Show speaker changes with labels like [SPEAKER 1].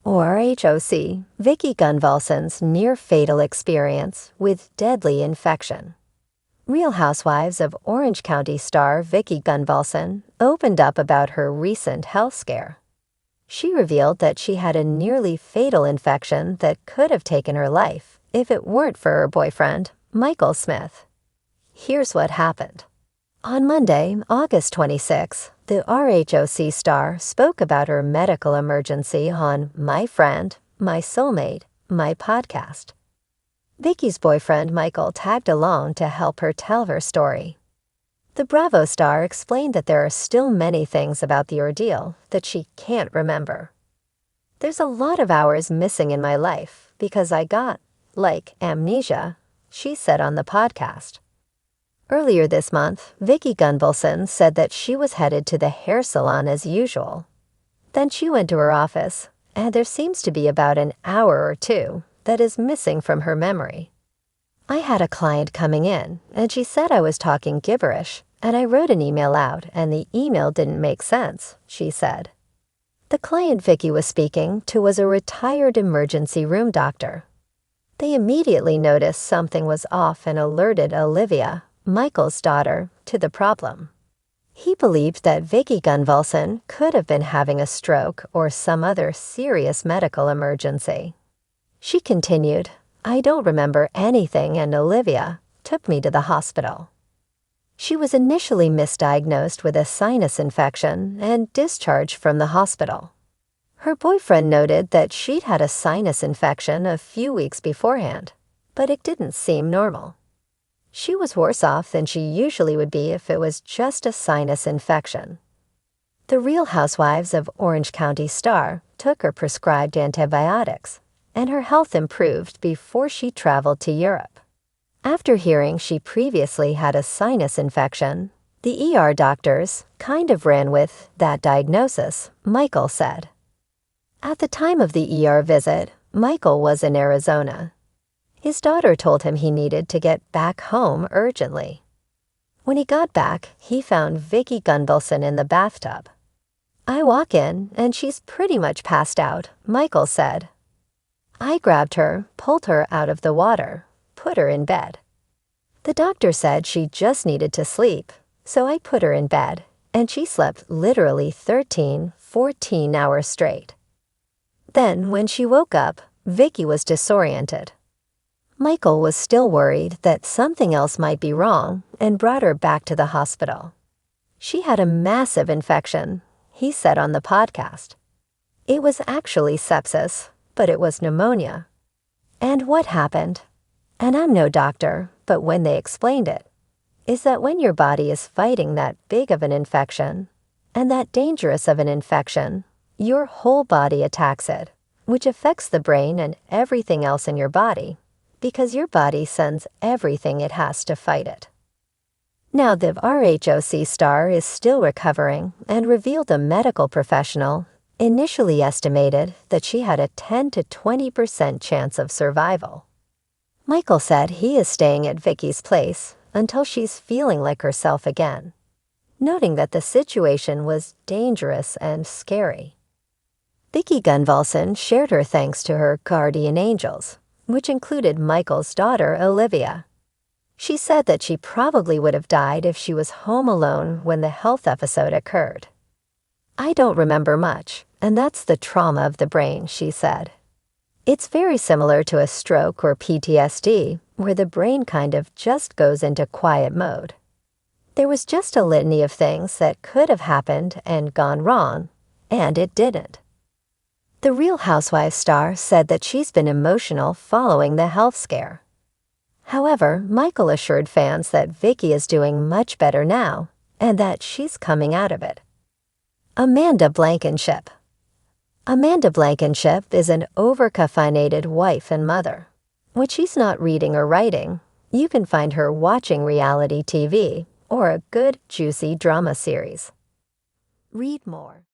[SPEAKER 1] RHOC, Vicki Gunvalson's near-fatal experience with deadly infection. Real Housewives of Orange County star Vicki Gunvalson opened up about her recent health scare. She revealed that she had a nearly fatal infection that could have taken her life if it weren't for her boyfriend, Michael Smith. Here's what happened. On Monday, August 26, the RHOC star spoke about her medical emergency on My Friend, My Soulmate, My podcast. Vicki's boyfriend Michael tagged along to help her tell her story. The Bravo star explained that there are still many things about the ordeal that she can't remember. "There's a lot of hours missing in my life because I got, amnesia," she said on the podcast. Earlier this month, Vicki Gunvalson said that she was headed to the hair salon as usual. Then she went to her office, and there seems to be about an hour or two that is missing from her memory. "I had a client coming in, and she said I was talking gibberish, and I wrote an email out, and the email didn't make sense," she said. The client Vicki was speaking to was a retired emergency room doctor. They immediately noticed something was off and alerted Olivia, Michael's daughter, to the problem. He believed that Vicki Gunvalson could have been having a stroke or some other serious medical emergency. She continued, "I don't remember anything, and Olivia took me to the hospital." She was initially misdiagnosed with a sinus infection and discharged from the hospital. Her boyfriend noted that she'd had a sinus infection a few weeks beforehand, but it didn't seem normal. She was worse off than she usually would be if it was just a sinus infection. The Real Housewives of Orange County star took her prescribed antibiotics, and her health improved before she traveled to Europe. After hearing she previously had a sinus infection, the ER doctors kind of ran with that diagnosis, Michael said. At the time of the ER visit, Michael was in Arizona. His daughter told him he needed to get back home urgently. When he got back, he found Vicki Gunvalson in the bathtub. "I walk in, and she's pretty much passed out," Michael said. "I grabbed her, pulled her out of the water, put her in bed. The doctor said she just needed to sleep, so I put her in bed, and she slept literally 14 hours straight. Then, when she woke up, Vicki was disoriented. Michael was still worried that something else might be wrong and brought her back to the hospital. She had a massive infection," he said on the podcast. "It was actually sepsis, but it was pneumonia. And what happened, and I'm no doctor, but when they explained it, is that when your body is fighting that big of an infection and that dangerous of an infection, your whole body attacks it, which affects the brain and everything else in your body, because your body sends everything it has to fight it." Now, the RHOC star is still recovering and revealed a medical professional initially estimated that she had a 10 to 20% chance of survival. Michael said he is staying at Vicki's place until she's feeling like herself again, noting that the situation was dangerous and scary. Vicki Gunvalson shared her thanks to her guardian angels, which included Michael's daughter, Olivia. She said that she probably would have died if she was home alone when the health episode occurred. "I don't remember much, and that's the trauma of the brain," she said. "It's very similar to a stroke or PTSD, where the brain kind of just goes into quiet mode. There was just a litany of things that could have happened and gone wrong, and it didn't." The Real Housewives star said that she's been emotional following the health scare. However, Michael assured fans that Vicki is doing much better now and that she's coming out of it. Amanda Blankenship. Amanda Blankenship is an over-caffeinated wife and mother. When she's not reading or writing, you can find her watching reality TV or a good, juicy drama series. Read more.